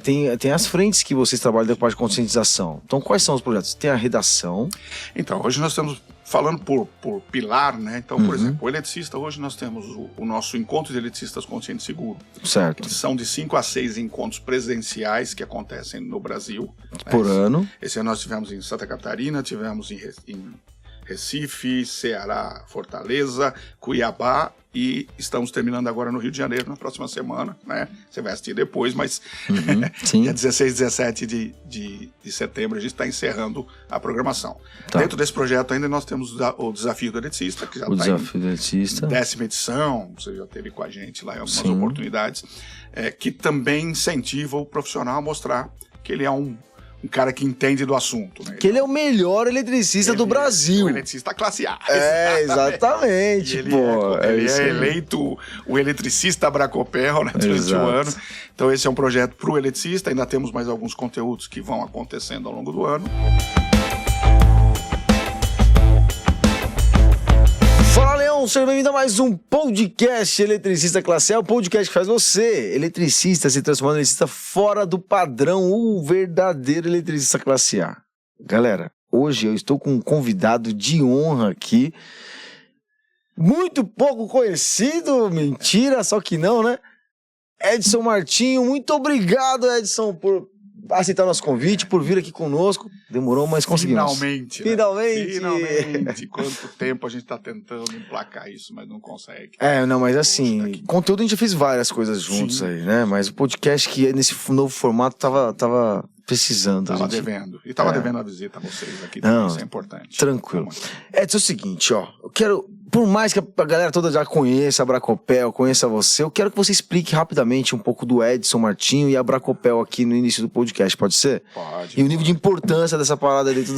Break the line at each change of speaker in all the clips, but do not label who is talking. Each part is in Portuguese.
Tem as frentes que vocês trabalham da parte de conscientização. Então, quais são os projetos? Tem a redação.
Então, hoje nós estamos falando por pilar, né? Então, por exemplo, o eletricista, hoje nós temos o nosso encontro de eletricistas consciente e seguro.
Certo.
São de 5 a 6 encontros presenciais que acontecem no Brasil.
Por ano.
Esse ano nós tivemos em Santa Catarina, tivemos em Recife, Ceará, Fortaleza, Cuiabá e estamos terminando agora no Rio de Janeiro na próxima semana, né? Você vai assistir depois, mas
sim.
dia 16 e 17 de setembro a gente está encerrando a programação.
Tá.
Dentro desse projeto ainda nós temos o Desafio do Eletricista, que já está em 10ª edição, você já esteve com a gente lá em algumas oportunidades, que também incentiva o profissional a mostrar que ele é um cara que entende do assunto. Né?
Que ele é o melhor eletricista do Brasil.
O eletricista classe A.
Exatamente.
Ele é eleito o eletricista Bracopel, né, durante o ano. Então esse é um projeto para o eletricista. Ainda temos mais alguns conteúdos que vão acontecendo ao longo do ano.
Fala, Leão, seja bem-vindo a mais um podcast Eletricista Classe A, o podcast que faz você, eletricista, se transformando em eletricista fora do padrão, o verdadeiro eletricista Classe A. Galera, hoje eu estou com um convidado de honra aqui, muito pouco conhecido, mentira, só que não, né? Edson Martinho, muito obrigado, Edson, por aceitar nosso convite, por vir aqui conosco. Demorou, mas conseguimos.
Finalmente. Quanto tempo a gente tá tentando emplacar isso, mas não consegue.
Não, mas assim, conteúdo a gente já fez várias coisas juntos aí, né? Mas o podcast que nesse novo formato tava precisando.
Tava devendo. E tava devendo a visita a vocês aqui também, isso é importante.
Tranquilo. Edson, é o seguinte, ó, eu quero, por mais que a galera toda já conheça a Bracopel, conheça você, eu quero que você explique rapidamente um pouco do Edson Martinho e a Bracopel aqui no início do podcast, pode ser?
Pode.
E o nível de importância dessa parada dentro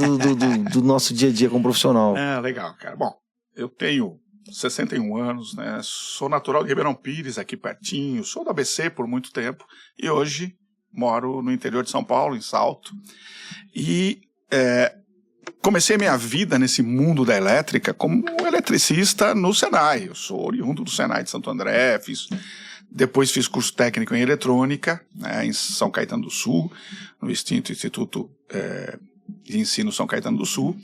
do nosso dia a dia como profissional.
Legal, cara. Bom, eu tenho 61 anos, né? Sou natural de Ribeirão Pires, aqui pertinho, sou da ABC por muito tempo e hoje moro no interior de São Paulo, em Salto, e comecei minha vida nesse mundo da elétrica como eletricista no Senai. Eu sou oriundo do Senai de Santo André, depois fiz curso técnico em eletrônica, né, em São Caetano do Sul, no extinto Instituto de Ensino São Caetano do Sul.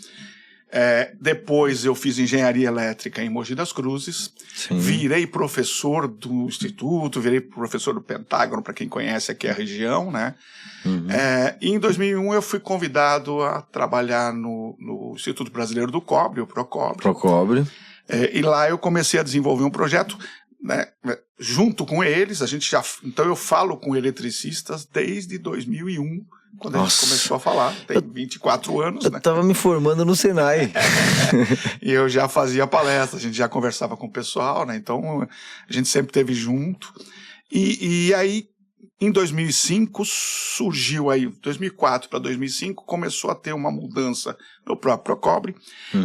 Depois eu fiz engenharia elétrica em Mogi das Cruzes.
Sim.
Virei professor do instituto, virei professor do Pentágono, para quem conhece aqui a região, né? E em 2001 eu fui convidado a trabalhar no Instituto Brasileiro do Cobre, o Procobre. E lá eu comecei a desenvolver um projeto, né, junto com eles. Então eu falo com eletricistas desde 2001, quando a gente começou a falar, tem 24 anos, né?
Eu tava me formando no Senai.
E eu já fazia palestra, a gente já conversava com o pessoal, né? Então a gente sempre esteve junto. E aí, em 2005, surgiu aí, 2004 para 2005, começou a ter uma mudança no próprio Procobre.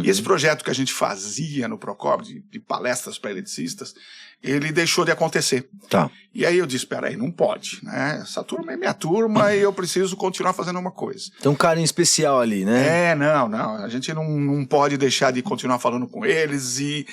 E esse projeto que a gente fazia no Procobre, de palestras para eletricistas, ele deixou de acontecer.
Tá.
E aí eu disse, peraí, não pode, né? Essa turma é minha turma e eu preciso continuar fazendo uma coisa.
Tem um carinho especial ali, né?
Não. A gente não pode deixar de continuar falando com eles e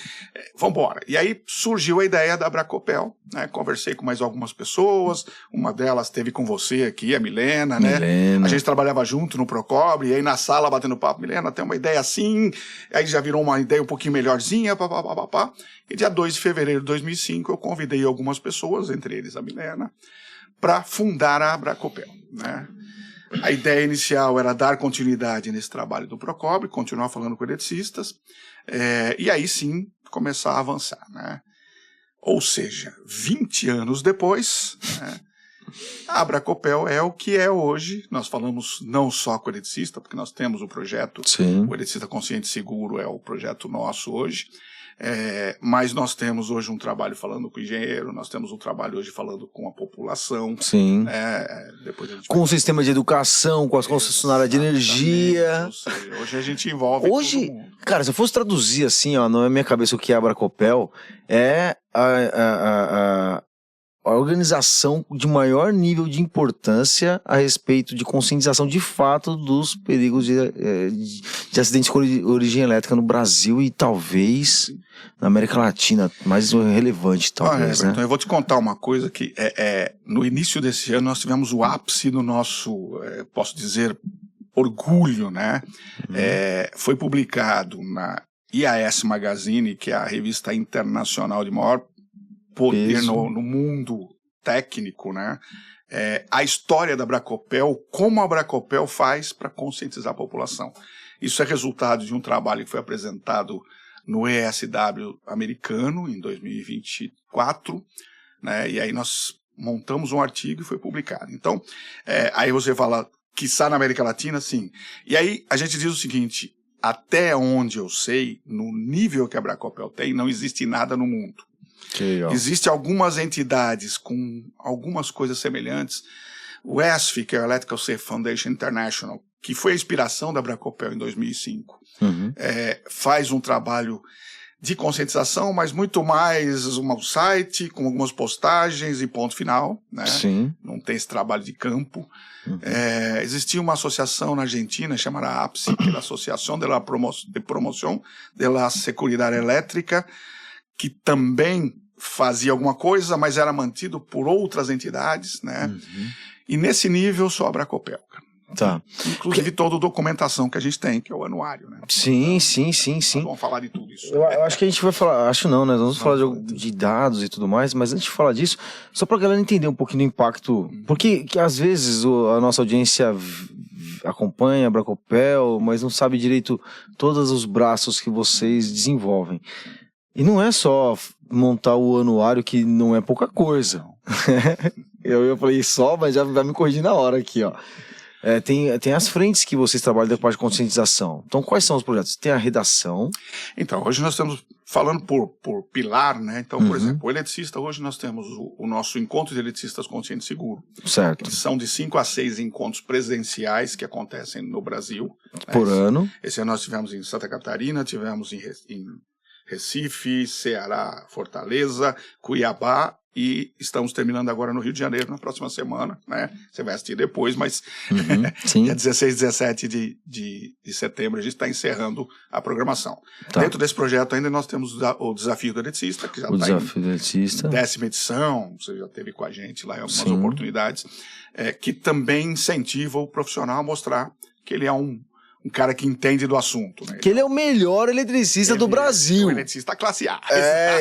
vambora. E aí surgiu a ideia da Bracopel, né? Conversei com mais algumas pessoas, uma delas esteve com você aqui, a Milena, né? A gente trabalhava junto no Procobre, e aí na sala batendo papo, Milena, tem uma ideia assim, aí já virou uma ideia um pouquinho melhorzinha, papapá. E dia 2 de fevereiro de 2005 eu convidei algumas pessoas, entre eles a Milena, para fundar a Bracopel, né? A ideia inicial era dar continuidade nesse trabalho do Procobre, continuar falando com eletricistas, e aí sim começar a avançar, né? Ou seja, 20 anos depois, né, a Bracopel é o que é hoje. Nós falamos não só com o eletricista, porque nós temos o projeto, o Eletricista Consciente e Seguro é o projeto nosso hoje. Mas nós temos hoje um trabalho falando com o engenheiro, nós temos um trabalho hoje falando com a população.
Sim.
Depois a gente
com o sistema de educação, com as concessionárias de energia.
Ou seja, hoje a gente envolve todo mundo.
Cara, se eu fosse traduzir assim, ó, na minha cabeça o que é a Bracopel, é a organização de maior nível de importância a respeito de conscientização de fato dos perigos de acidentes com origem elétrica no Brasil e talvez na América Latina, mais relevante talvez, né?
Então eu vou te contar uma coisa que no início desse ano nós tivemos o ápice do nosso, posso dizer, orgulho, né? Foi publicado na IAS Magazine, que é a revista internacional de maior poder no mundo técnico, né? A história da Bracopel, como a Bracopel faz para conscientizar a população. Isso é resultado de um trabalho que foi apresentado no ESW americano em 2024, né? E aí nós montamos um artigo e foi publicado. Então, aí você fala, quiçá na América Latina, sim. E aí a gente diz o seguinte, até onde eu sei, no nível que a Bracopel tem, não existe nada no mundo. Existem algumas entidades com algumas coisas semelhantes. O ESF, que é o Electrical Safety Foundation International, que foi a inspiração da Bracopel em 2005, faz um trabalho de conscientização, mas muito mais um site com algumas postagens e ponto final, né?
Sim.
Não tem esse trabalho de campo. Existia uma associação na Argentina chamada APSI, que é a Associação de Promoção de la Seguridad Elétrica, que também fazia alguma coisa, mas era mantido por outras entidades, né? E nesse nível só a Bracopel, cara.
Tá.
Inclusive toda a documentação que a gente tem, que é o anuário, né?
Sim.
Nós vamos falar de tudo isso.
Eu acho que a gente vai falar, acho não, né? Nós vamos falar de dados e tudo mais, mas antes de falar disso, só pra galera entender um pouquinho do impacto, porque que às vezes a nossa audiência acompanha a Bracopel, mas não sabe direito todos os braços que vocês desenvolvem. E não é só montar o anuário, que não é pouca coisa. Eu falei só, mas já vai me corrigir na hora aqui, ó. Tem as frentes que vocês trabalham da parte de conscientização. Então, quais são os projetos? Tem a redação.
Então, hoje nós estamos falando por pilar, né? Então, por exemplo, o eletricista, hoje nós temos o nosso encontro de eletricistas conscientes seguro.
Certo.
São de 5 a 6 encontros presenciais que acontecem no Brasil.
Por ano.
Esse ano nós tivemos em Santa Catarina, tivemos em Recife, Ceará, Fortaleza, Cuiabá, e estamos terminando agora no Rio de Janeiro, na próxima semana, né? Você vai assistir depois, mas dia 16 e 17 de setembro a gente está encerrando a programação. Tá. Dentro desse projeto ainda nós temos o Desafio do Eletricista, que já está em 10ª edição, você já esteve com a gente lá em algumas oportunidades, que também incentiva o profissional a mostrar que ele é um cara que entende do assunto, né?
Que ele é o melhor eletricista do Brasil.
O eletricista classe A.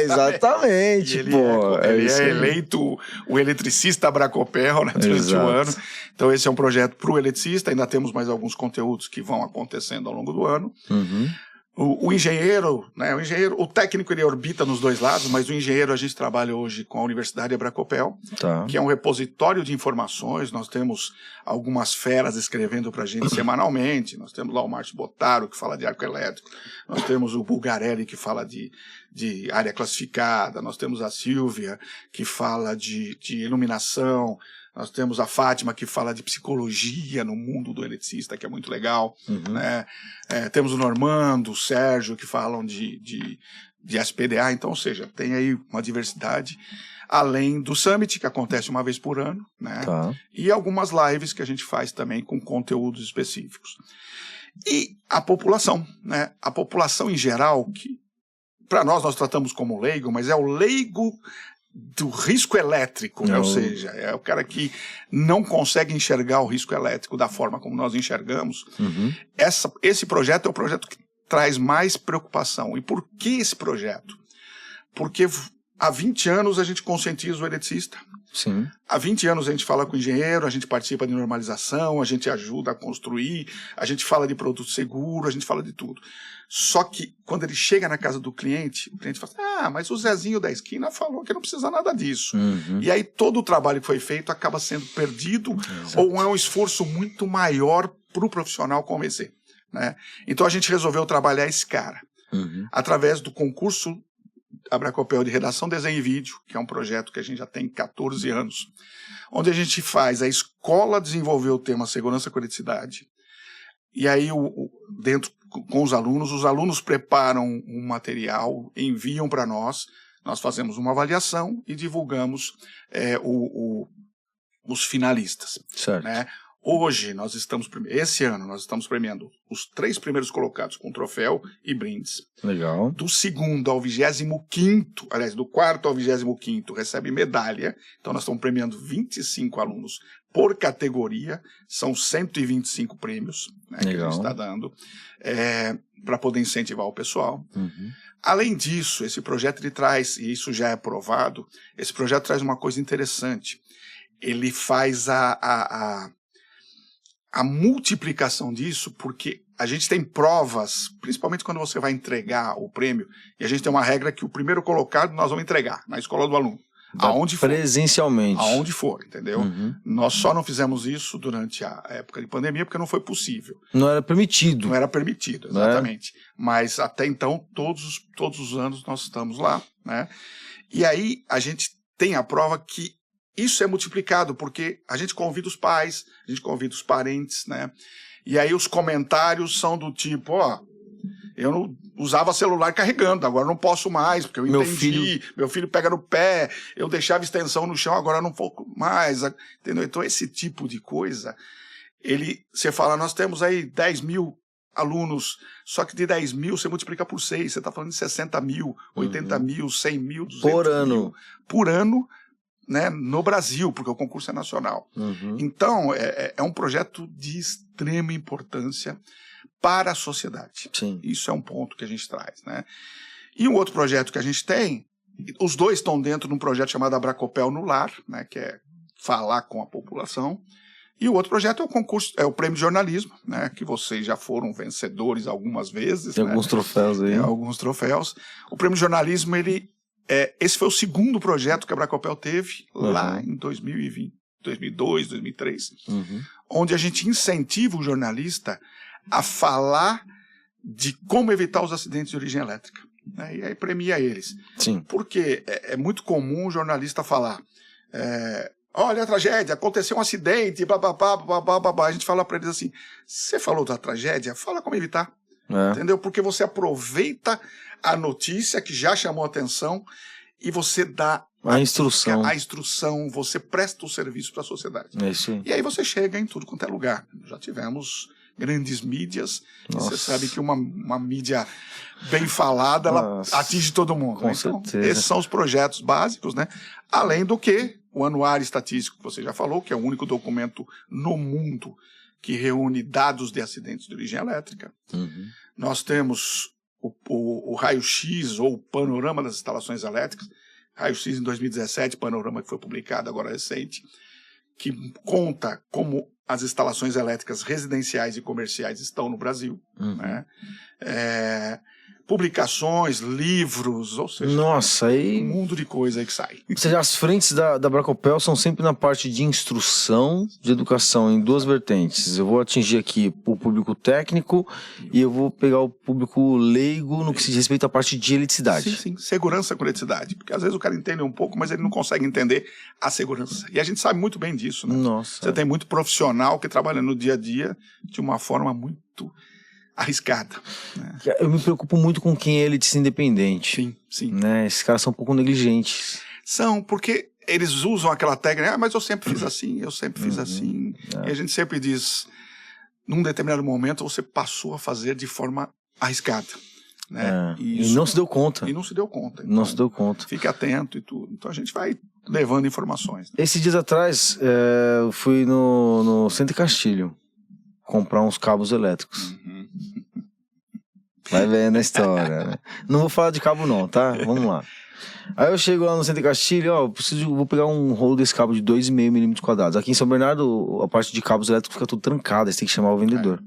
Exatamente.
Ele é eleito o eletricista Bracopel, né, durante o ano. Então esse é um projeto para o eletricista. Ainda temos mais alguns conteúdos que vão acontecendo ao longo do ano. O engenheiro, né? O técnico ele orbita nos dois lados, mas o engenheiro a gente trabalha hoje com a Universidade Bracopel, que é um repositório de informações. Nós temos algumas feras escrevendo para a gente semanalmente. Nós temos lá o Márcio Botaro, que fala de arco elétrico. Nós temos o Bulgarelli, que fala de área classificada. Nós temos a Silvia, que fala de iluminação. Nós temos a Fátima, que fala de psicologia no mundo do eletricista, que é muito legal. Né? Temos o Normando, o Sérgio, que falam de SPDA. Então, ou seja, tem aí uma diversidade. Além do Summit, que acontece uma vez por ano. Né? E algumas lives que a gente faz também com conteúdos específicos. E a população, né? A população em geral, que para nós tratamos como leigo, mas é o leigo do risco elétrico, né? Ou seja, é o cara que não consegue enxergar o risco elétrico da forma como nós enxergamos. Esse projeto é o projeto que traz mais preocupação. E por que esse projeto? Porque há 20 anos a gente conscientiza o eletricista. Há 20 anos a gente fala com o engenheiro, a gente participa de normalização, a gente ajuda a construir, a gente fala de produto seguro, a gente fala de tudo. Só que quando ele chega na casa do cliente, o cliente fala, mas o Zezinho da esquina falou que não precisa nada disso. E aí todo o trabalho que foi feito acaba sendo perdido, ou é um esforço muito maior para o profissional convencer. Né? Então a gente resolveu trabalhar esse cara, através do concurso Bracopel de Redação, Desenho e Vídeo, que é um projeto que a gente já tem 14 anos, onde a gente faz a escola desenvolver o tema segurança com eletricidade, e aí dentro com os alunos preparam um material, enviam para nós, nós fazemos uma avaliação e divulgamos os finalistas.
Certo.
Né? Hoje, esse ano, nós estamos premiando os 3 primeiros colocados com troféu e brindes.
Legal.
Do 2º ao 25º, aliás, do 4º ao 25º, recebe medalha. Então, nós estamos premiando 25 alunos por categoria. São 125 prêmios, né, que a gente está dando para poder incentivar o pessoal.
Uhum.
Além disso, esse projeto ele traz, e isso já é aprovado, esse projeto traz uma coisa interessante. Ele faz a multiplicação disso, porque a gente tem provas, principalmente quando você vai entregar o prêmio, e a gente tem uma regra que o primeiro colocado nós vamos entregar na escola do aluno. Aonde for.
Presencialmente.
Aonde for, entendeu?
Uhum.
Nós só não fizemos isso durante a época de pandemia porque não foi possível.
Não era permitido.
Não era permitido, exatamente. Mas até então, todos os anos nós estamos lá, né? E aí a gente tem a prova que isso é multiplicado, porque a gente convida os pais, a gente convida os parentes, né? E aí os comentários são do tipo, eu não usava celular carregando, agora não posso mais, porque eu entendi, meu filho pega no pé, eu deixava extensão no chão, agora não vou mais, entendeu? Então esse tipo de coisa, você fala, nós temos aí 10 mil alunos, só que de 10 mil você multiplica por 6, você está falando de 60 mil, 80 mil, 100 mil, 200 mil por ano, né, no Brasil, porque o concurso é nacional.
Uhum.
Então, é um projeto de extrema importância para a sociedade.
Sim.
Isso é um ponto que a gente traz, né? E um outro projeto que a gente tem, os dois estão dentro de um projeto chamado Abracopel no Lar, né, que é falar com a população. E o outro projeto é o concurso, é o Prêmio de Jornalismo, né, que vocês já foram vencedores algumas vezes.
Tem, né, alguns troféus aí.
Tem alguns troféus. O Prêmio de Jornalismo, esse foi o 2º projeto que a Abracopel teve, lá em 2020, 2002, 2003, onde a gente incentiva o jornalista a falar de como evitar os acidentes de origem elétrica, né? E aí premia eles.
Sim.
Porque é muito comum o jornalista falar, olha a tragédia, aconteceu um acidente, bababá. A gente fala para eles assim, você falou da tragédia? Fala como evitar. Entendeu? Porque você aproveita a notícia que já chamou a atenção e você dá
a instrução,
você presta o serviço para a sociedade.
É isso aí.
E aí você chega em tudo quanto é lugar. Já tivemos grandes mídias, e você sabe que uma mídia bem falada, ela atinge todo mundo.
Com
né?
certeza.
Então, esses são os projetos básicos, né? Além do que o Anuário Estatístico, que você já falou, que é o único documento no mundo que reúne dados de acidentes de origem elétrica. Nós temos o raio-x ou o panorama das instalações elétricas, raio-x em 2017, panorama que foi publicado agora recente, que conta como as instalações elétricas residenciais e comerciais estão no Brasil, né? Publicações, livros, ou seja,
aí...
um mundo de coisa aí que sai.
Ou seja, as frentes da Abracopel são sempre na parte de instrução, de educação, em duas vertentes. Eu vou atingir aqui o público técnico e eu vou pegar o público leigo no que se diz respeito à parte de eletricidade.
Sim, segurança com eletricidade. Porque às vezes o cara entende um pouco, mas ele não consegue entender a segurança. E a gente sabe muito bem disso, né? Você tem muito profissional que trabalha no dia a dia de uma forma muito arriscada. Né?
Eu me preocupo muito com quem é eletricista independente.
Sim.
Né? Esses caras são um pouco negligentes.
São, porque eles usam aquela técnica, mas eu sempre fiz assim, eu sempre fiz assim. E a gente sempre diz, num determinado momento você passou a fazer de forma arriscada. Né?
E não se deu conta.
E não se deu conta.
Então, não se deu conta.
Fique atento e tudo. Então a gente vai levando informações. Né?
Esses dias atrás, eu fui no Centro Castilho comprar uns cabos elétricos. Vai vendo a história, né? Não vou falar de cabo não, tá? Vamos lá. Aí eu chego lá no Centro Castilho, vou pegar um rolo desse cabo de 2,5 milímetros quadrados. Aqui em São Bernardo, a parte de cabos elétricos fica tudo trancada, você tem que chamar o vendedor.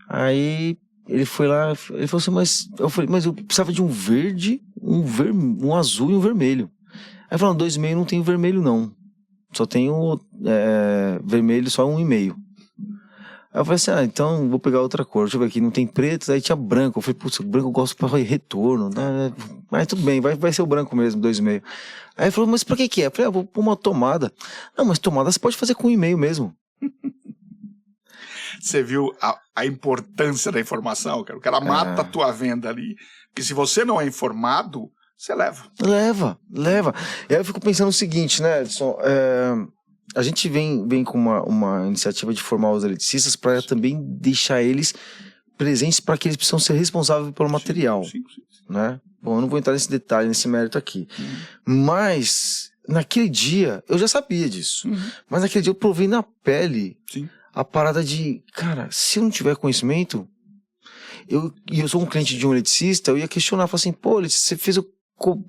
Aí ele foi lá, ele falou assim, mas eu precisava de um verde, um azul e um vermelho. Aí falando, 2,5 não tem vermelho não. Só tem vermelho, só 1,5. Aí eu falei assim, então vou pegar outra cor, deixa eu ver aqui, não tem preto, aí tinha branco. Eu falei, putz, branco eu gosto para retorno, né? Mas tudo bem, vai ser o branco mesmo, 2,5. Aí ele falou, mas pra que é? Eu falei, vou pôr uma tomada. Não, mas tomada você pode fazer com 1,5 mesmo.
Você viu a importância da informação, cara? O cara mata a tua venda ali, porque se você não é informado, você leva.
Leva. E aí eu fico pensando o seguinte, né, Edson? A gente vem com uma iniciativa de formar os eletricistas para também deixar eles presentes para que eles precisam ser responsáveis pelo material.
Sim.
Né? Bom, eu não vou entrar nesse detalhe, nesse mérito aqui. Mas, naquele dia, eu já sabia disso. Mas naquele dia eu provei na pele a parada de, cara, se eu não tiver conhecimento, eu sou um cliente de um eletricista, eu ia questionar, falar assim, pô, você fez eu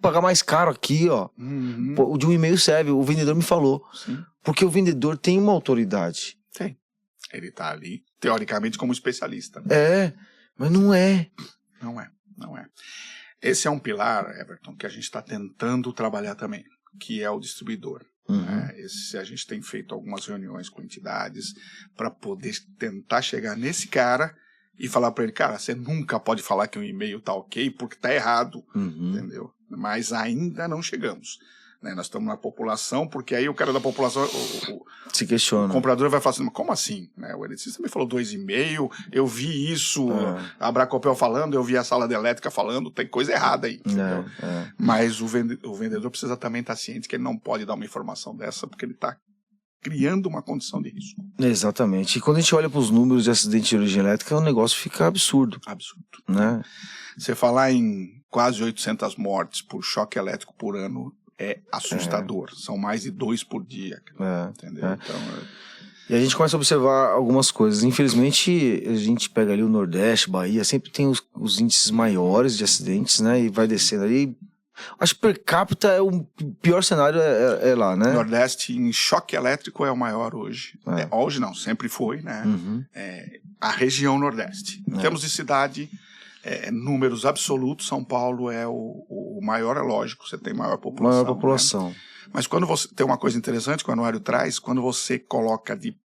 pagar mais caro aqui, ó. Pô, o de 1,5 serve, o vendedor me falou. Porque o vendedor tem uma autoridade.
Tem. Ele tá ali, teoricamente, como especialista. Né?
Mas não é.
Não é. Esse é um pilar, Everton, que a gente está tentando trabalhar também, que é o distribuidor. A gente tem feito algumas reuniões com entidades para poder tentar chegar nesse cara e falar para ele, cara, você nunca pode falar que um e-mail tá ok porque tá errado, entendeu? Mas ainda não chegamos. Né? Nós estamos na população, porque aí o cara da população,
se questiona.
O comprador vai falar assim, mas como assim? Né? O eletricista me falou 2,5, eu vi isso, a Bracopel falando, eu vi a sala de elétrica falando, tem coisa errada aí. Mas o vendedor precisa também estar ciente que ele não pode dar uma informação dessa, porque ele está criando uma condição de risco.
Exatamente. E quando a gente olha para os números de acidente de origem elétrica, o negócio fica absurdo. Né?
Você falar em quase 800 mortes por choque elétrico por ano é assustador. São mais de 2 por dia. Entendeu? Então,
E a gente começa a observar algumas coisas. Infelizmente, a gente pega ali o Nordeste, Bahia, sempre tem os índices maiores de acidentes, né? E vai descendo ali. Acho que per capita o pior cenário é lá, né?
Nordeste em choque elétrico é o maior hoje. Hoje não, sempre foi, né? A região Nordeste. Em termos de cidade, números absolutos, São Paulo é o maior, é lógico, você tem maior população. Né? Mas quando você tem uma coisa interessante que o anuário traz, quando você coloca de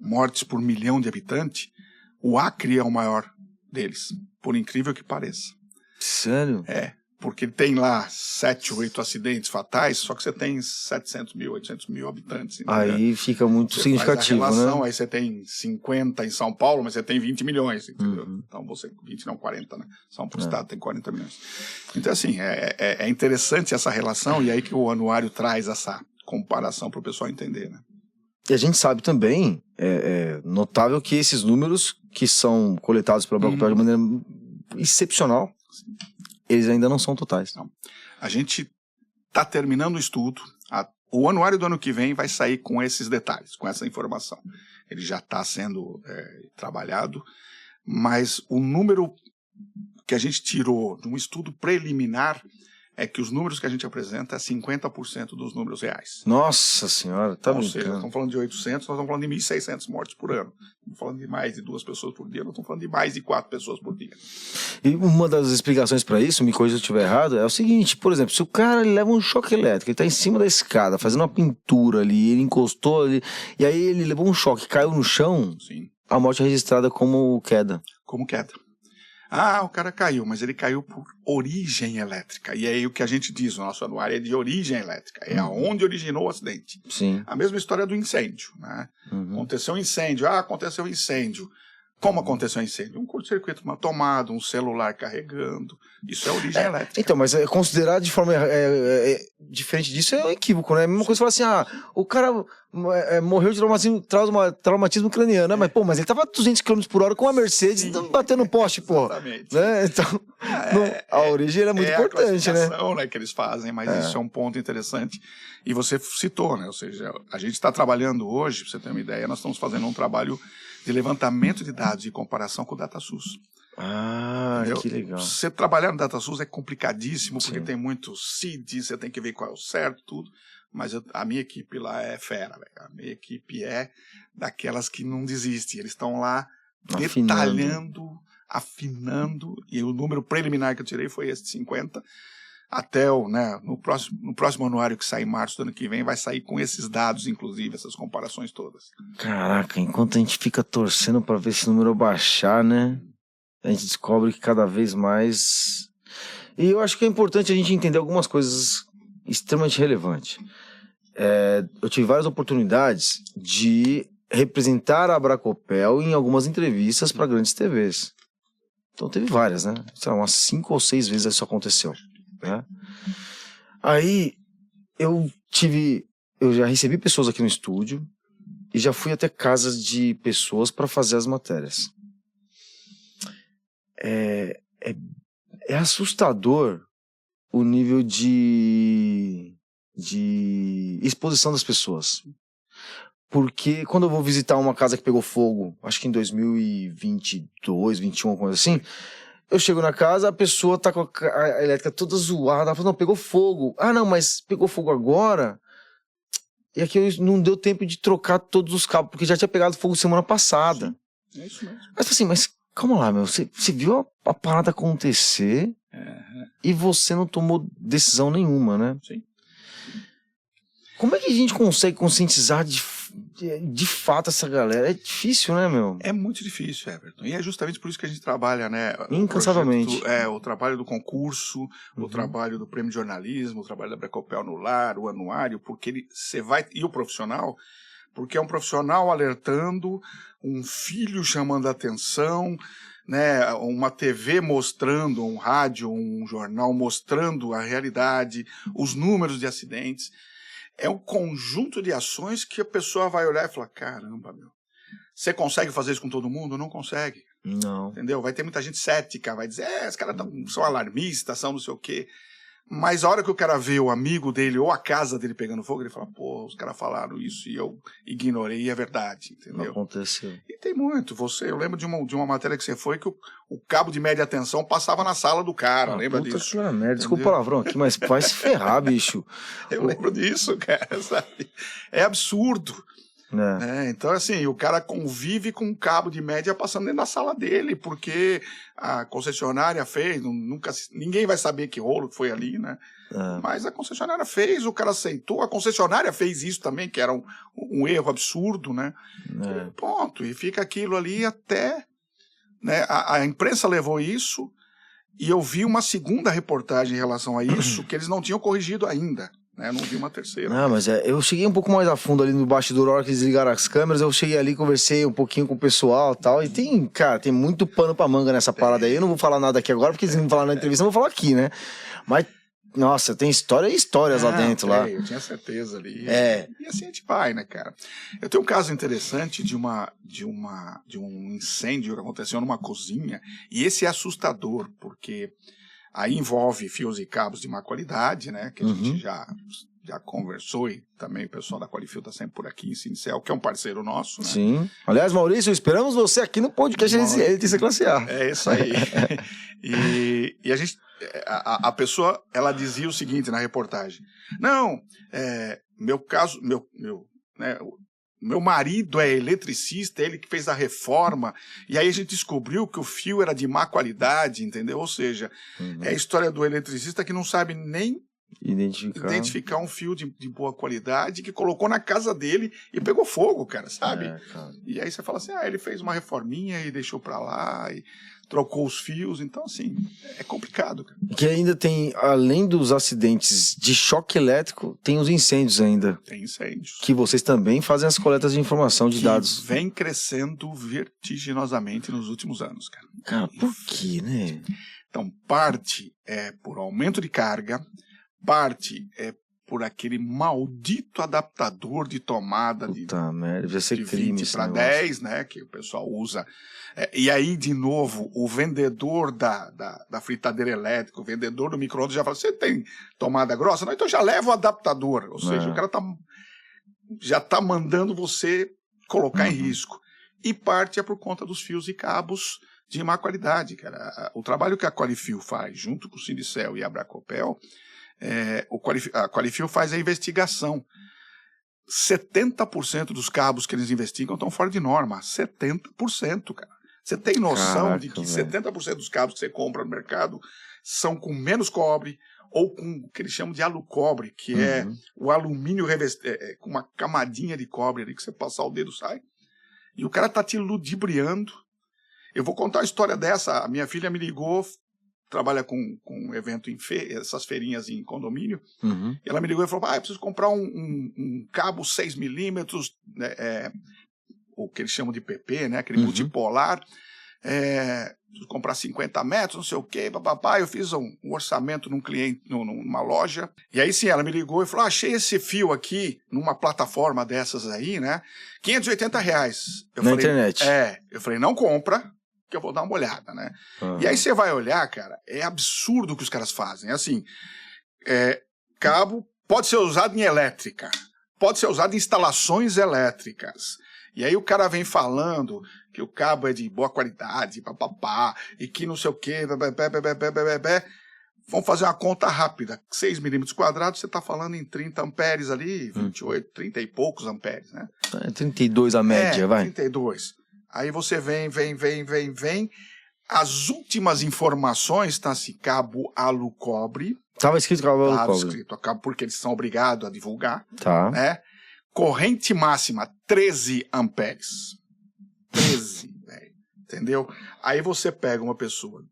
mortes por 1 milhão de habitantes, o Acre é o maior deles, por incrível que pareça.
Sério?
Porque tem lá 7, 8 acidentes fatais, só que você tem 700 mil, 800 mil habitantes. Entendeu?
Aí fica muito
você
significativo,
faz a relação,
né?
Aí você tem 50 em São Paulo, mas você tem 20 milhões, entendeu? Então 20 não, 40, né? São Paulo Estado tem 40 milhões. Então assim, é interessante essa relação e aí que o anuário traz essa comparação para o pessoal entender, né?
E a gente sabe também, é notável que esses números que são coletados pela Bracopel de maneira excepcional, eles ainda não são totais.
Não. A gente está terminando o estudo. O anuário do ano que vem vai sair com esses detalhes, com essa informação. Ele já está sendo trabalhado, mas o número que a gente tirou de um estudo preliminar é que os números que a gente apresenta é 50% dos números reais.
Nossa senhora, tá brincando.
Ou seja, nós estamos falando de 800, nós estamos falando de 1.600 mortes por ano. Estamos falando de mais de 2 pessoas por dia, nós estamos falando de mais de 4 pessoas por dia.
E uma das explicações para isso, me corrija se eu estiver errado, é o seguinte, por exemplo, se o cara leva um choque elétrico, ele está em cima da escada, fazendo uma pintura ali, ele encostou ali, e aí ele levou um choque, caiu no chão, a morte é registrada como queda.
Como queda. O cara caiu, mas ele caiu por origem elétrica. E aí o que a gente diz, o nosso anuário é de origem elétrica. É aonde originou o acidente.
Sim.
A mesma história do incêndio, né? Aconteceu um incêndio. Aconteceu um incêndio. Como aconteceu um incêndio? Um curto-circuito, uma tomada, um celular carregando. Isso é origem elétrica.
Então, mas considerar de forma diferente disso é um equívoco, né? A mesma coisa falar assim, o cara morreu de traumatismo craniano, né? Mas ele tava a 200 km por hora com uma Mercedes batendo no poste, pô.
Exatamente.
Né? Então, a origem é muito importante, né?
Né, que eles fazem, mas isso é um ponto interessante. E você citou, né? Ou seja, a gente está trabalhando hoje, pra você ter uma ideia, nós estamos fazendo um trabalho de levantamento de dados e comparação com o DataSUS.
Que legal.
Você trabalhar no DataSUS é complicadíssimo, porque tem muito CID, você tem que ver qual é o certo, tudo. Mas a minha equipe lá é fera, velho. A minha equipe é daquelas que não desistem. Eles estão lá detalhando, afinando, e o número preliminar que eu tirei foi esse de 50. Até no próximo anuário que sai em março do ano que vem, vai sair com esses dados, inclusive, essas comparações todas.
Caraca, enquanto a gente fica torcendo para ver esse número baixar, né? A gente descobre que cada vez mais... E eu acho que é importante a gente entender algumas coisas extremamente relevantes. Eu tive várias oportunidades de representar a Bracopel em algumas entrevistas para grandes TVs. Então teve várias, né? Sei lá, umas 5 ou 6 vezes isso aconteceu, né? Aí eu já recebi pessoas aqui no estúdio e já fui até casas de pessoas para fazer as matérias. É assustador o nível de exposição das pessoas. Porque quando eu vou visitar uma casa que pegou fogo, acho que em 2022, 2021, alguma coisa assim, eu chego na casa, a pessoa tá com a elétrica toda zoada, ela fala, não, pegou fogo. Ah, não, mas pegou fogo agora? E aqui não deu tempo de trocar todos os cabos, porque já tinha pegado fogo semana passada.
Sim, é isso mesmo.
Mas assim, mas calma lá, meu, você viu a parada acontecer e você não tomou decisão nenhuma, né?
Sim.
Como é que a gente consegue conscientizar de fato essa galera? É difícil, né, meu?
É muito difícil, Everton. E é justamente por isso que a gente trabalha, né?
Incansavelmente.
O trabalho do concurso, o trabalho do prêmio de jornalismo, o trabalho da Bracopel no lar, o anuário, porque você vai... E o profissional, porque é um profissional alertando, um filho chamando a atenção, né? Uma TV mostrando, um rádio, um jornal mostrando a realidade, os números de acidentes. É um conjunto de ações que a pessoa vai olhar e falar, caramba, meu, você consegue fazer isso com todo mundo? Não consegue.
Não.
Entendeu? Vai ter muita gente cética, vai dizer, os caras são alarmistas, são não sei o quê. Mas a hora que o cara vê o amigo dele ou a casa dele pegando fogo, ele fala, pô, os caras falaram isso e eu ignorei e é verdade, entendeu?
Não aconteceu.
E tem muito. Eu lembro de uma matéria que você foi que o cabo de média tensão passava na sala do cara, lembra
puta
disso?
Que era merda. Desculpa o palavrão aqui, mas vai se ferrar, bicho.
Eu lembro disso, cara, sabe? É absurdo. Então, assim, o cara convive com um cabo de média passando dentro da sala dele, porque a concessionária fez, ninguém vai saber que rolo que foi ali, né? Mas a concessionária fez, o cara aceitou, a concessionária fez isso também, que era um erro absurdo, né? E ponto, e fica aquilo ali até... Né? A imprensa levou isso, e eu vi uma segunda reportagem em relação a isso, que eles não tinham corrigido ainda. Não vi uma terceira.
Não, mas eu cheguei um pouco mais a fundo ali no bastidor, a hora que eles ligaram as câmeras, eu cheguei ali, conversei um pouquinho com o pessoal e tal, e tem muito pano pra manga nessa parada aí, eu não vou falar nada aqui agora, porque eles não vão falar na entrevista, eu vou falar aqui, né? Mas, nossa, tem história e histórias lá dentro.
Eu tinha certeza ali. E assim a gente vai, né, cara? Eu tenho um caso interessante de um incêndio que aconteceu numa cozinha, e esse é assustador, porque... Aí envolve fios e cabos de má qualidade, né? Que a gente já conversou, e também o pessoal da Qualifil está sempre por aqui em Cincel, que é um parceiro nosso, né?
Sim. Aliás, Maurício, esperamos você aqui no podcast Eletricista Classe A.
É isso aí. E a gente... A pessoa, ela dizia o seguinte na reportagem. Não, meu marido é eletricista, ele que fez a reforma, e aí a gente descobriu que o fio era de má qualidade, entendeu? Ou seja, é a história do eletricista que não sabe nem identificar um fio de boa qualidade, que colocou na casa dele e pegou fogo, cara, sabe?
Cara.
E aí você fala assim, ele fez uma reforminha e deixou pra lá, e trocou os fios, então assim, é complicado, cara.
Que ainda tem, além dos acidentes de choque elétrico, tem os incêndios ainda.
Tem incêndios.
Que vocês também fazem as coletas de informação de dados.
Vem crescendo vertiginosamente nos últimos anos, cara.
Cara, por quê, né?
Então, parte é por aumento de carga, parte é por aquele maldito adaptador de tomada
merda, devia ser
de
crime
20 para 10, né, que o pessoal usa. E aí, de novo, o vendedor da fritadeira elétrica, o vendedor do micro-ondas já fala, você tem tomada grossa? Não, então já leva o adaptador. Ou seja, o cara já está mandando você colocar em risco. E parte é por conta dos fios e cabos de má qualidade, cara. O trabalho que a Qualifil faz, junto com o Sindicel e a Bracopel, a Qualifil faz a investigação. 70% dos cabos que eles investigam estão fora de norma. 70%, cara. Você tem noção de que 70% dos cabos que você compra no mercado são com menos cobre ou com o que eles chamam de alucobre, que é o alumínio com uma camadinha de cobre ali que você passar o dedo sai. E o cara tá te ludibriando. Eu vou contar a história dessa. A minha filha me ligou, trabalha com evento essas feirinhas em condomínio. E ela me ligou e falou, eu preciso comprar um cabo 6mm, né, o que eles chamam de PP, né, aquele multipolar, comprar 50 metros, não sei o quê, papapá. Eu fiz um orçamento num cliente, numa loja. E aí sim, ela me ligou e falou, achei esse fio aqui numa plataforma dessas aí, né? R$580.
Na internet.
Eu falei, não compra, que eu vou dar uma olhada, né? E aí você vai olhar, cara, é absurdo o que os caras fazem. Assim, cabo pode ser usado em elétrica, pode ser usado em instalações elétricas. E aí o cara vem falando que o cabo é de boa qualidade, papapá, e que não sei o quê, vamos fazer uma conta rápida. 6 milímetros quadrados, você está falando em 30 amperes ali, 28, 30 e poucos amperes, né?
32 a média, vai.
32. Aí você vem. As últimas informações tá assim, cabo alu cobre.
Tava escrito cabo alu cobre.
Estava escrito cabo porque eles são obrigados a divulgar.
Tá.
Né? Corrente máxima, 13 amperes. 13, velho. Entendeu? Aí você pega uma pessoa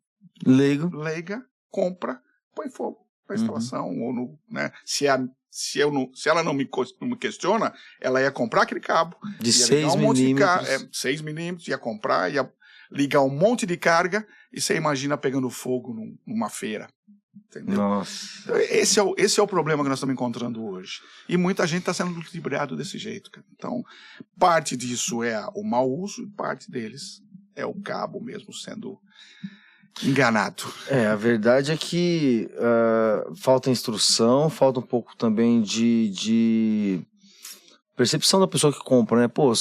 leiga, compra, põe fogo na instalação. Ou no, né? Se ela não me questiona, ela ia comprar aquele cabo.
De 6 milímetros.
6 milímetros, ia comprar, ia ligar um monte de carga, e você imagina pegando fogo numa feira. Entendeu?
Nossa.
Esse é o problema que nós estamos encontrando hoje. E muita gente está sendo ludibriado desse jeito, cara. Então, parte disso é o mau uso, e parte deles é o cabo mesmo sendo enganado.
A verdade é que falta instrução, falta um pouco também de percepção da pessoa que compra, né? Pô,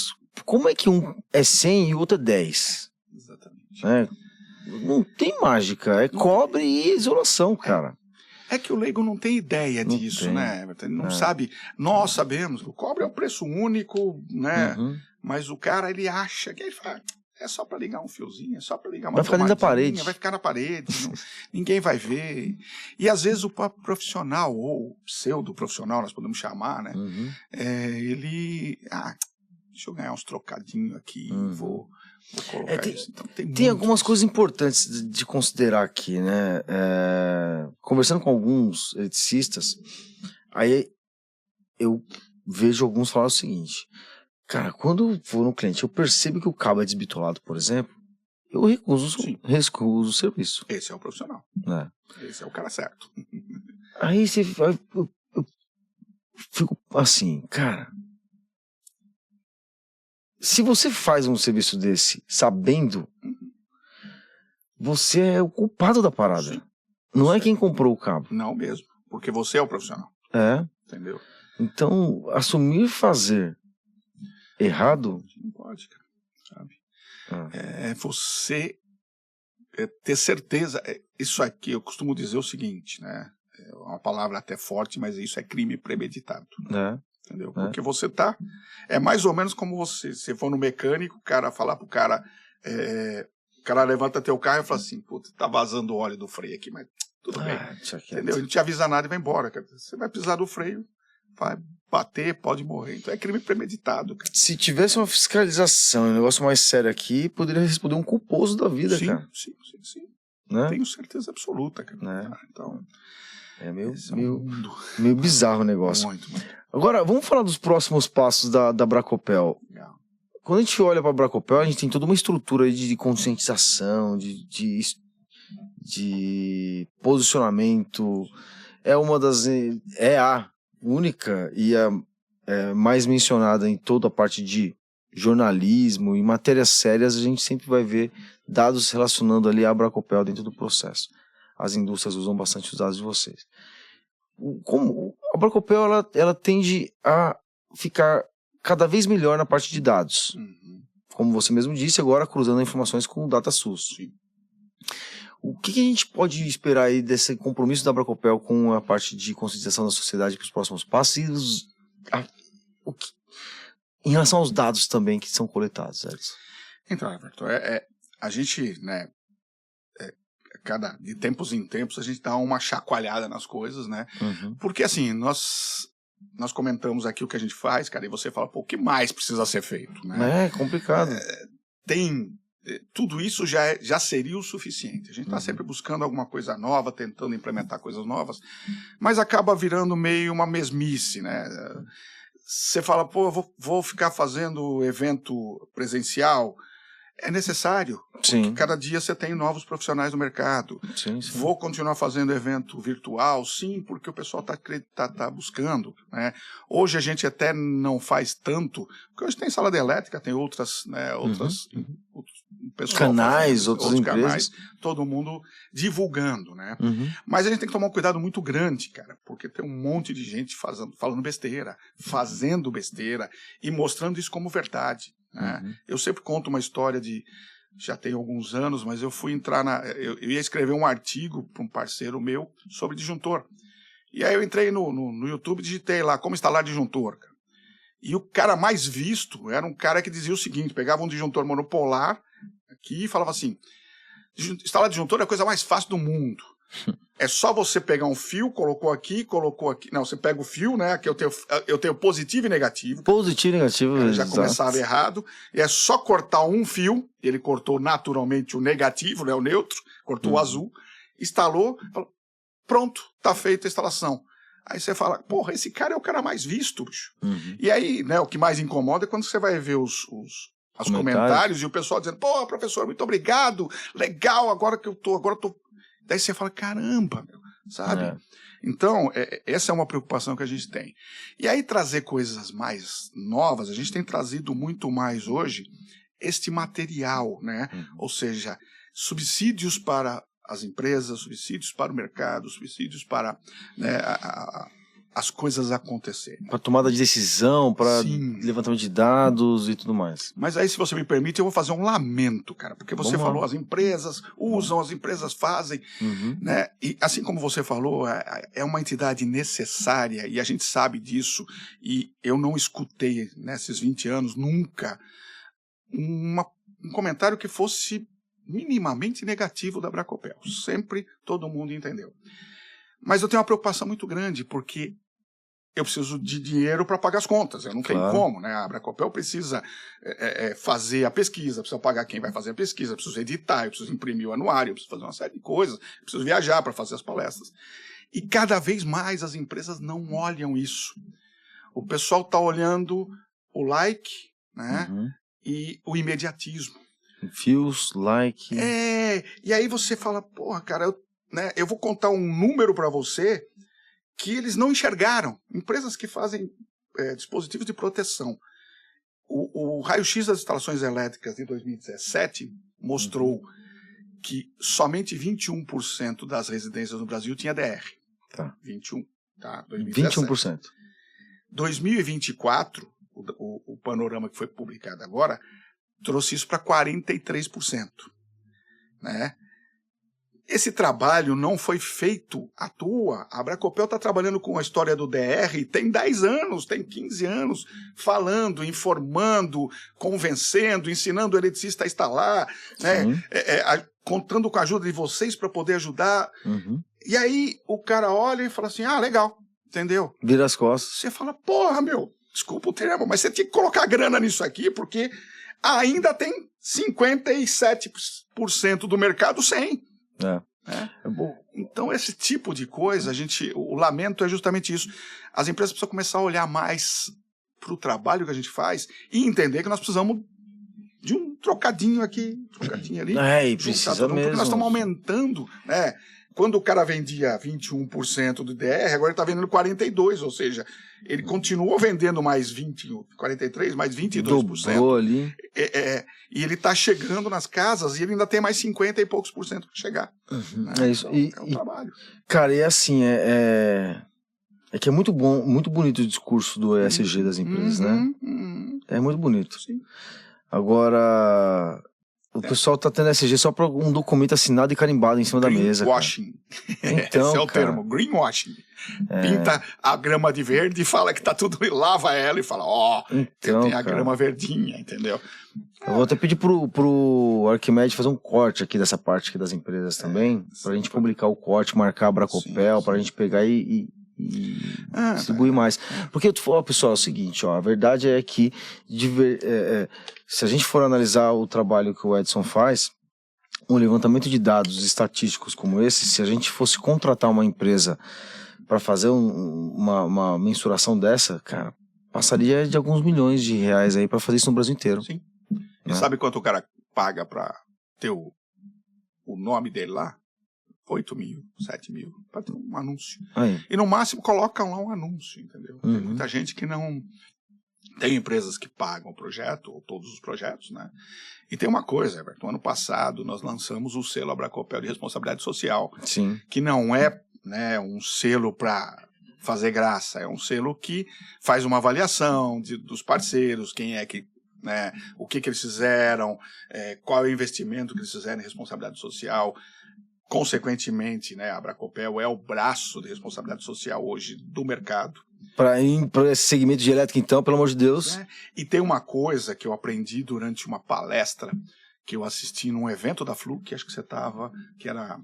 como é que um é 100 e o outro é 10? Exatamente. Não tem mágica, é cobre e isolação, cara.
É que o leigo não tem ideia disso, né, Everton? Ele não sabe. Nós sabemos, o cobre é um preço único, né? Mas o cara, ele acha que ele fala, é só para ligar um fiozinho, é só para ligar uma
tomadinha. Vai ficar dentro da parede.
Vai ficar na parede, ninguém vai ver. E às vezes o próprio profissional, ou pseudo-profissional, nós podemos chamar, né? Ele, deixa eu ganhar uns trocadinhos aqui, vou colocar isso. Então,
tem algumas coisas importantes de considerar aqui, né? Conversando com alguns eletricistas, aí eu vejo alguns falar o seguinte, cara, quando eu vou no cliente, eu percebo que o cabo é desbitolado, por exemplo, eu recuso o serviço.
Esse é o profissional. Esse é o cara certo.
Aí você vai, eu fico assim, cara, se você faz um serviço desse sabendo, você é o culpado da parada. Sim. Não é quem comprou o cabo.
Não mesmo, porque você é o profissional. Entendeu?
Então, assumir fazer errado...
Não pode, cara. Sabe? Você ter certeza... Isso aqui, eu costumo dizer o seguinte, né? É uma palavra até forte, mas isso é crime premeditado. Entendeu? Porque você tá... É mais ou menos como você for no mecânico, o cara falar pro cara... o cara levanta teu carro e fala assim, puta, tá vazando óleo do freio aqui, mas tudo bem. Entendeu? Ele não te avisa nada e vai embora, cara. Você vai pisar do freio, vai bater, pode morrer. Então é crime premeditado, cara.
Se tivesse uma fiscalização, um negócio mais sério aqui, poderia responder um culposo da vida, cara.
Sim.
Né?
Tenho certeza absoluta, cara. Então...
É meio bizarro o negócio.
Muito.
Agora, vamos falar dos próximos passos da Bracopel.
Legal.
Quando a gente olha para a Bracopel, a gente tem toda uma estrutura de conscientização, de posicionamento. É a única e a mais mencionada em toda a parte de jornalismo e matérias sérias. A gente sempre vai ver dados relacionando ali a Bracopel dentro do processo. As indústrias usam bastante os dados de vocês. Como a Bracopel ela tende a ficar cada vez melhor na parte de dados. Como você mesmo disse, agora cruzando informações com o DataSUS.
Sim.
O que a gente pode esperar aí desse compromisso da Bracopel com a parte de conscientização da sociedade para os próximos passos em relação aos dados também que são coletados, Edson?
Então, Everton, a gente, né, de tempos em tempos, a gente dá uma chacoalhada nas coisas, né? Porque, assim, nós comentamos aqui o que a gente faz, cara, e você fala, pô, o que mais precisa ser feito, né?
É complicado.
Tudo isso já seria o suficiente. A gente está sempre buscando alguma coisa nova, tentando implementar coisas novas, mas acaba virando meio uma mesmice, né? Você fala, pô, vou ficar fazendo evento presencial, É necessário.
Sim.
Cada dia você tem novos profissionais no mercado.
Sim.
Vou continuar fazendo evento virtual, sim, porque o pessoal tá buscando, né? Hoje a gente até não faz tanto, porque hoje tem sala de elétrica, tem outros pessoal
canais,
fazendo,
outras empresas. Canais,
todo mundo divulgando, né?
Uhum.
Mas a gente tem que tomar um cuidado muito grande, cara, porque tem um monte de gente falando besteira, fazendo besteira e mostrando isso como verdade. Né?
Uhum.
Eu sempre conto uma história já tem alguns anos, mas eu fui entrar eu ia escrever um artigo para um parceiro meu sobre disjuntor. E aí eu entrei no YouTube e digitei lá, como instalar disjuntor. Cara. E o cara mais visto era um cara que dizia o seguinte, pegava um disjuntor monopolar aqui e falava assim, instalar disjuntor é a coisa mais fácil do mundo. É só você pegar um fio, colocou aqui. Não, você pega o fio, né? Aqui eu tenho positivo e negativo.
Positivo e negativo,
já começava errado. E é só cortar um fio. Ele cortou naturalmente o negativo, né? O neutro. Cortou o azul. Instalou. Falou, pronto, tá feita a instalação. Aí você fala, porra, esse cara é o cara mais visto, bicho. Uhum. E aí, né? O que mais incomoda é quando você vai ver os comentários e o pessoal dizendo, pô, professor, muito obrigado. Legal, agora eu tô... Daí você fala, caramba, meu, sabe? É. Então, essa é uma preocupação que a gente tem. E aí trazer coisas mais novas, a gente tem trazido muito mais hoje este material, né? Ou seja, subsídios para as empresas, subsídios para o mercado, subsídios para, né, as coisas acontecerem.
Para tomada de decisão, para levantamento de dados e tudo mais.
Mas aí, se você me permite, eu vou fazer um lamento, cara, porque você falou, as empresas usam, as empresas fazem, né? E assim como você falou, é uma entidade necessária e a gente sabe disso e eu não escutei nesses 20 anos nunca um comentário que fosse minimamente negativo da Bracopel. Sempre todo mundo entendeu. Mas eu tenho uma preocupação muito grande, porque eu preciso de dinheiro para pagar as contas, eu não tenho como, né? A Bracopel precisa fazer a pesquisa, precisa pagar quem vai fazer a pesquisa, eu preciso editar, eu preciso imprimir o anuário, eu preciso fazer uma série de coisas, eu preciso viajar para fazer as palestras. E cada vez mais as empresas não olham isso. O pessoal está olhando o like, né? E o imediatismo.
Views, like...
E aí você fala, porra, cara, eu vou contar um número para você que eles não enxergaram. Empresas que fazem dispositivos de proteção. O raio-x das instalações elétricas de 2017 mostrou que somente 21% das residências no Brasil tinha DR.
Tá.
21%. Tá? 21%. 2024, o panorama que foi publicado agora, trouxe isso para 43%. Né? Esse trabalho não foi feito à toa. A Bracopel está trabalhando com a história do DR tem 10 anos, tem 15 anos, falando, informando, convencendo, ensinando o eletricista a instalar, né? Contando com a ajuda de vocês para poder ajudar. E aí o cara olha e fala assim, legal, entendeu?
Vira as costas.
Você fala, porra, meu, desculpa o termo, mas você tinha que colocar grana nisso aqui, porque ainda tem 57% do mercado sem. Então, esse tipo de coisa, o lamento é justamente isso. As empresas precisam começar a olhar mais para o trabalho que a gente faz e entender que nós precisamos de um trocadinho aqui, trocadinho ali.
E precisa mesmo.
Porque nós estamos aumentando, né? Quando o cara vendia 21% do DR, agora ele está vendendo 42%, ou seja, ele continuou vendendo mais 43%, mais 22%.
Dobrou ali.
E ele está chegando nas casas e ele ainda tem mais 50 e poucos % para chegar. Né?
É isso.
Então, é um trabalho.
Cara, e assim, é que é muito bom, muito bonito o discurso do ESG das empresas, né? É muito bonito.
Sim.
Agora... O pessoal tá tendo ESG só para um documento assinado e carimbado em cima da mesa.
Greenwashing.
Então,
esse é o termo, greenwashing. Pinta a grama de verde e fala que tá tudo, lava ela e fala, tem a grama verdinha, entendeu?
Eu vou até pedir pro Arquimedes fazer um corte aqui dessa parte aqui das empresas também, pra gente publicar o corte, marcar a Bracopel, pra gente pegar e distribuir mais. Porque pessoal, é o seguinte, a verdade é que se a gente for analisar o trabalho que o Edson faz, um levantamento de dados estatísticos como esse, se a gente fosse contratar uma empresa para fazer uma mensuração dessa, cara, passaria de alguns milhões de reais aí para fazer isso no Brasil inteiro.
Sim. E sabe quanto paga para ter o nome dele lá? 8 mil, 7 mil, para ter um anúncio.
Aí.
E no máximo colocam lá um anúncio, entendeu?
Uhum.
Tem muita gente que não... Tem empresas que pagam o projeto, ou todos os projetos, né? E tem uma coisa, Everton, ano passado nós lançamos o selo Abracopel de Responsabilidade Social,
Sim.
que não é, né, um selo para fazer graça, é um selo que faz uma avaliação dos parceiros, quem é que, né, o que eles fizeram, qual é o investimento que eles fizeram em responsabilidade social. Consequentemente, né, a Abracopel é o braço de responsabilidade social hoje do mercado.
Para esse segmento de elétrica, então, pelo amor de Deus.
E tem uma coisa que eu aprendi durante uma palestra que eu assisti num evento da Fluke, acho que você estava, que era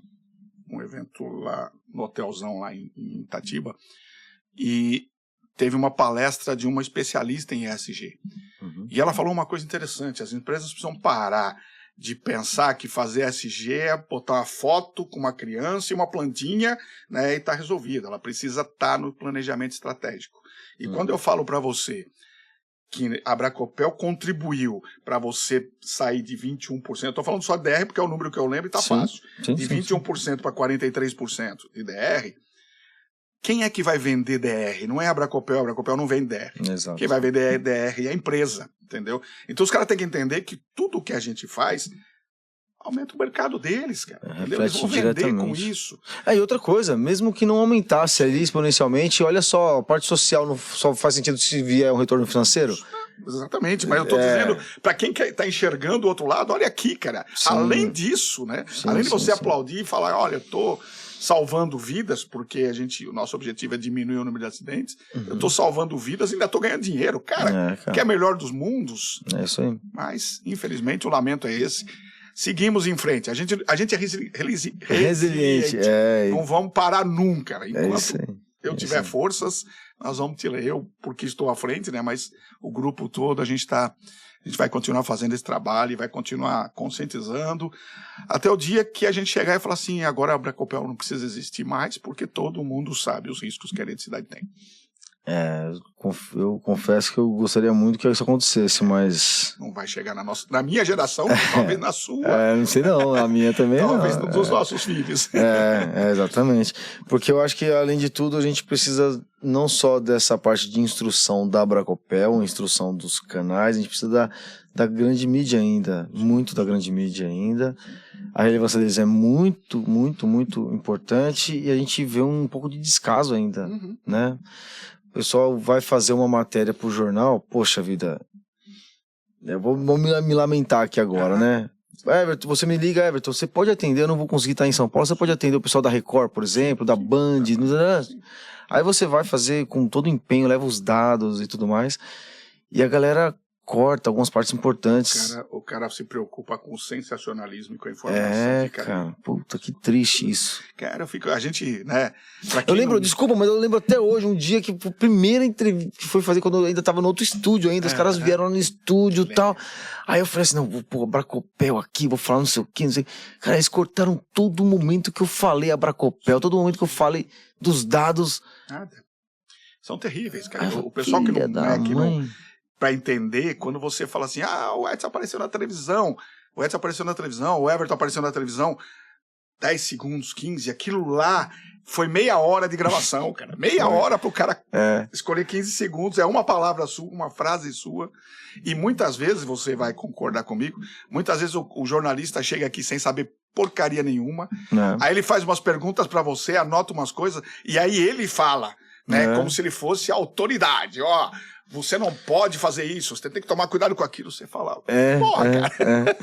um evento lá no hotelzão lá em Itatiba, e teve uma palestra de uma especialista em ESG.
Uhum.
E ela falou uma coisa interessante: as empresas precisam parar de pensar que fazer ESG é botar uma foto com uma criança e uma plantinha, né, e tá resolvido. Ela precisa estar no planejamento estratégico. E quando eu falo para você que a Abracopel contribuiu para você sair de 21%, estou falando só de DR porque é o número que eu lembro e está fácil, de 21% para 43% de DR, quem é que vai vender DR? Não é a Abracopel não vende DR.
Exato.
Quem vai vender DR é a empresa, entendeu? Então os caras têm que entender que tudo que a gente faz aumenta o mercado deles, cara. Eles vão vender com isso.
E outra coisa, mesmo que não aumentasse ali exponencialmente, olha só, a parte social não só faz sentido se vier um retorno financeiro.
Exatamente, mas eu estou dizendo, para quem está enxergando o outro lado, olha aqui, cara. Sim. Além disso, né? Sim, além de você aplaudir e falar, olha, eu estou salvando vidas, porque o nosso objetivo é diminuir o número de acidentes, eu estou salvando vidas e ainda estou ganhando dinheiro. Cara, que é melhor dos mundos.
É isso aí.
Mas, infelizmente, o lamento é esse. Seguimos em frente. A gente é resiliente. Não vamos parar nunca. Enquanto eu tiver forças, nós vamos tirar. Eu, porque estou à frente, né? Mas o grupo todo, a gente vai continuar fazendo esse trabalho e vai continuar conscientizando até o dia que a gente chegar e falar assim, agora a Abracopel não precisa existir mais, porque todo mundo sabe os riscos que a eletricidade tem.
Eu confesso que eu gostaria muito que isso acontecesse, mas...
Não vai chegar na minha geração, talvez na sua.
Não sei não, a minha também
talvez
não.
Dos nossos filhos.
Exatamente. Porque eu acho que, além de tudo, a gente precisa não só dessa parte de instrução da Abracopel, instrução dos canais, a gente precisa da grande mídia ainda, muito da grande mídia ainda. A relevância deles é muito, muito, muito importante e a gente vê um pouco de descaso ainda, né? O pessoal vai fazer uma matéria pro jornal, poxa vida, eu vou me lamentar aqui agora, né? Everton, você me liga, Everton, você pode atender, eu não vou conseguir estar em São Paulo, você pode atender o pessoal da Record, por exemplo, da Band, aí você vai fazer com todo empenho, leva os dados e tudo mais, e a galera corta algumas partes importantes.
O cara se preocupa com o sensacionalismo e com a informação.
Cara, puta, que triste isso.
Cara, a gente, né...
Desculpa, mas eu lembro até hoje, um dia que a primeira entrevista que foi fazer, quando eu ainda tava no outro estúdio ainda, os caras vieram no estúdio e tal. Aí eu falei assim, não, vou Abracopel aqui, vou falar não sei o que, não sei. Cara, eles cortaram todo o momento que eu falei Abracopel, todo o momento que eu falei dos dados.
São terríveis, cara. O pessoal que não... Para entender, quando você fala assim, o Edson apareceu na televisão, o Everton apareceu na televisão, 10 segundos, 15, aquilo lá foi meia hora de gravação, cara. Meia hora pro cara escolher 15 segundos, é uma palavra sua, uma frase sua, e muitas vezes, você vai concordar comigo, muitas vezes o jornalista chega aqui sem saber porcaria nenhuma, aí ele faz umas perguntas para você, anota umas coisas, e aí ele fala, né, como se ele fosse a autoridade, você não pode fazer isso, você tem que tomar cuidado com aquilo, você fala. Cara.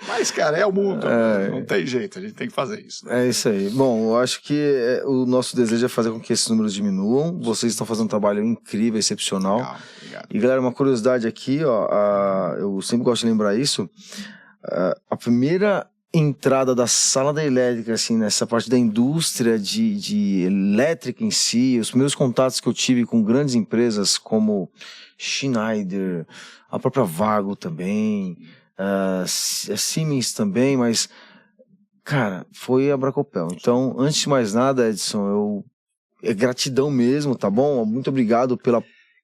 Mas, cara, é o mundo, não tem jeito, a gente tem que fazer isso.
É isso aí. Bom, eu acho que o nosso desejo é fazer com que esses números diminuam, vocês estão fazendo um trabalho incrível, excepcional.
Legal, obrigado.
E, galera, uma curiosidade aqui, eu sempre gosto de lembrar isso, a primeira entrada da sala da elétrica, assim, nessa parte da indústria de elétrica em si, os primeiros contatos que eu tive com grandes empresas como Schneider, a própria Vago também, a Siemens também, mas, cara, foi a Abracopel. Então, antes de mais nada, Edson, é gratidão mesmo, tá bom? Muito obrigado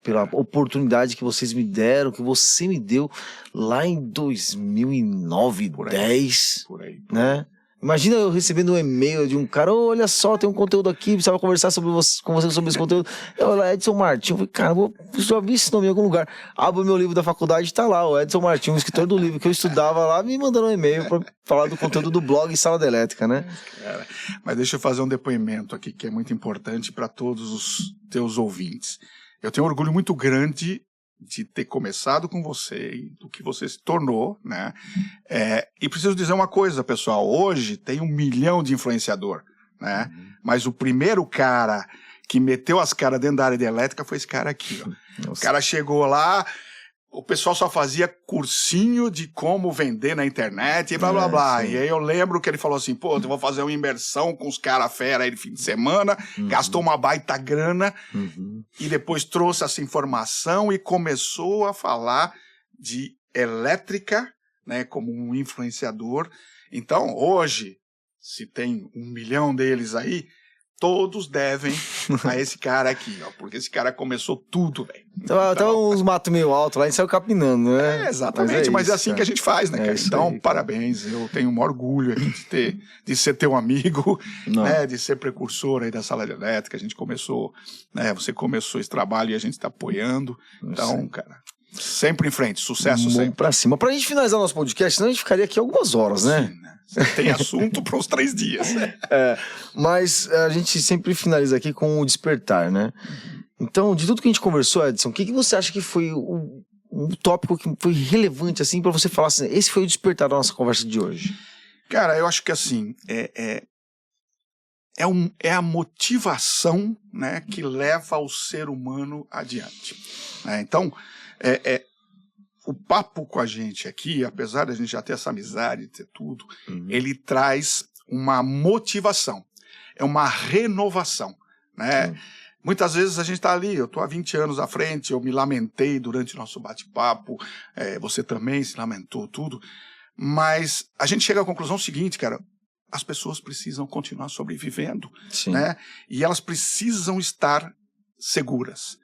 pela oportunidade que vocês me deram, que você me deu lá em 2009, 2010, né? Imagina eu recebendo um e-mail de um cara, olha só, tem um conteúdo aqui, precisava conversar com você sobre esse conteúdo. Eu, Edson Martins, eu falei, cara, eu já vi esse nome em algum lugar. Abro meu livro da faculdade, tá lá, o Edson Martins, o escritor do livro que eu estudava lá, me mandando um e-mail para falar do conteúdo do blog Sala da Elétrica, né?
Cara, mas deixa eu fazer um depoimento aqui, que é muito importante para todos os teus ouvintes. Eu tenho um orgulho muito grande de ter começado com você e do que você se tornou, né? E preciso dizer uma coisa, pessoal, hoje tem 1 milhão de influenciador, né? Mas o primeiro cara que meteu as caras dentro da área de elétrica foi esse cara aqui, ó. O cara chegou lá, o pessoal só fazia cursinho de como vender na internet e blá, blá, blá. Sim. E aí eu lembro que ele falou assim, pô, eu vou fazer uma imersão com os caras fera aí de fim de semana, gastou uma baita grana e depois trouxe essa informação e começou a falar de elétrica, né, como um influenciador. Então, hoje, se tem 1 milhão deles aí, todos devem a esse cara aqui, ó, porque esse cara começou tudo, velho.
Tava uns matos meio altos lá, a gente saiu capinando, né?
Exatamente, mas é assim, cara, que a gente faz, né, cara? Então, aí, parabéns, eu tenho o maior orgulho aqui de ser teu amigo, né, de ser precursor aí da Sala de Elétrica. A gente começou, né, você começou esse trabalho e a gente está apoiando. Então, cara, sempre em frente, sucesso sempre.
Pra cima. Pra gente finalizar nosso podcast, senão a gente ficaria aqui algumas horas, né?
Sim, né? Tem assunto para uns 3 dias.
Mas a gente sempre finaliza aqui com o despertar, né? Então, de tudo que a gente conversou, Edson, o que você acha que foi um tópico que foi relevante, assim, para você falar assim, esse foi o despertar da nossa conversa de hoje?
Cara, eu acho que assim, é a motivação, né, que leva o ser humano adiante. Né? Então, o papo com a gente aqui, apesar de a gente já ter essa amizade, ter tudo, ele traz uma motivação, é uma renovação, né? Muitas vezes a gente está ali, eu estou há 20 anos à frente, eu me lamentei durante o nosso bate-papo, você também se lamentou, tudo, mas a gente chega à conclusão seguinte, cara, as pessoas precisam continuar sobrevivendo, né? E elas precisam estar seguras.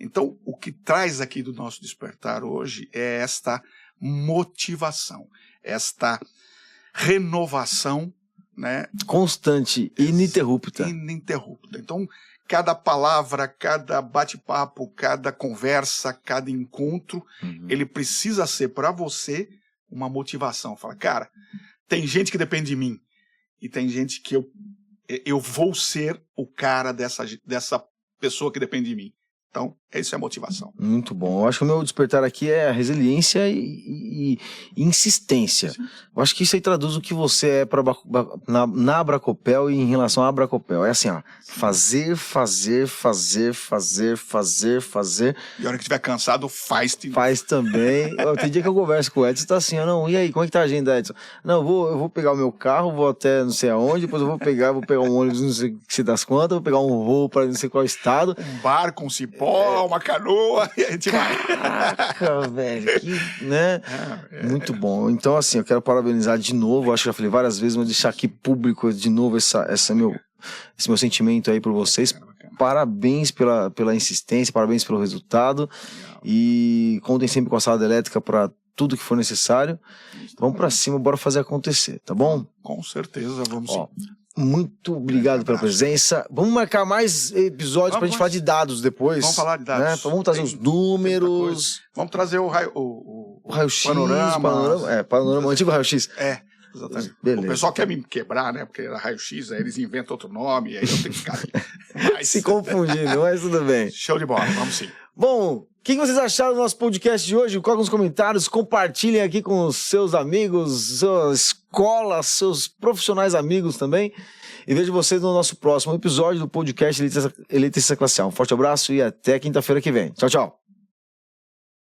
Então, o que traz aqui do nosso despertar hoje é esta motivação, esta renovação, né?
Constante, ininterrupta.
Ininterrupta. Então, cada palavra, cada bate-papo, cada conversa, cada encontro, ele precisa ser para você uma motivação. Fala, cara, tem gente que depende de mim e tem gente que eu vou ser o cara dessa pessoa que depende de mim. Então, essa é a motivação.
Muito bom. Eu acho que o meu despertar aqui é a resiliência e insistência. Sim. Eu acho que isso aí traduz o que você é na Abracopel e em relação à Abracopel. É assim, ó, fazer.
E a hora que estiver cansado, faz.
Faz também. Tem dia que eu converso com o Edson, tá assim, não, e aí, como é que tá a agenda, Edson? Não, eu vou pegar o meu carro, vou até não sei aonde, depois eu vou pegar um ônibus, não sei das quantas, vou pegar um voo para não sei qual estado.
Um barco, um cipó, uma canoa, e a gente vai.
Caraca, velho, né? Muito bom. Então, assim, eu quero parabenizar de novo, acho que já falei várias vezes, mas deixar aqui público de novo esse meu sentimento aí por vocês. Parabéns pela insistência, parabéns pelo resultado. E contem sempre com a Sala da Elétrica para tudo que for necessário. Vamos para cima, bora fazer acontecer, tá bom?
Com certeza, vamos sim.
Muito obrigado pela presença. Vamos marcar mais episódios pra gente falar de dados depois.
Vamos falar de dados.
Né? Vamos trazer os números.
Vamos trazer o
raio-x.
Panorama,
o antigo raio-x.
Exatamente.
Beleza.
O pessoal quer me quebrar, né? Porque era raio-x, aí eles inventam outro nome, aí eu tenho que ficar ali.
Se confundindo, mas tudo bem.
Show de bola, vamos sim.
Bom, o que vocês acharam do nosso podcast de hoje? Coloquem nos comentários, compartilhem aqui com os seus amigos, sua escola, seus profissionais amigos também. E vejo vocês no nosso próximo episódio do podcast Eletricista Classe A. Um forte abraço e até quinta-feira que vem. Tchau, tchau.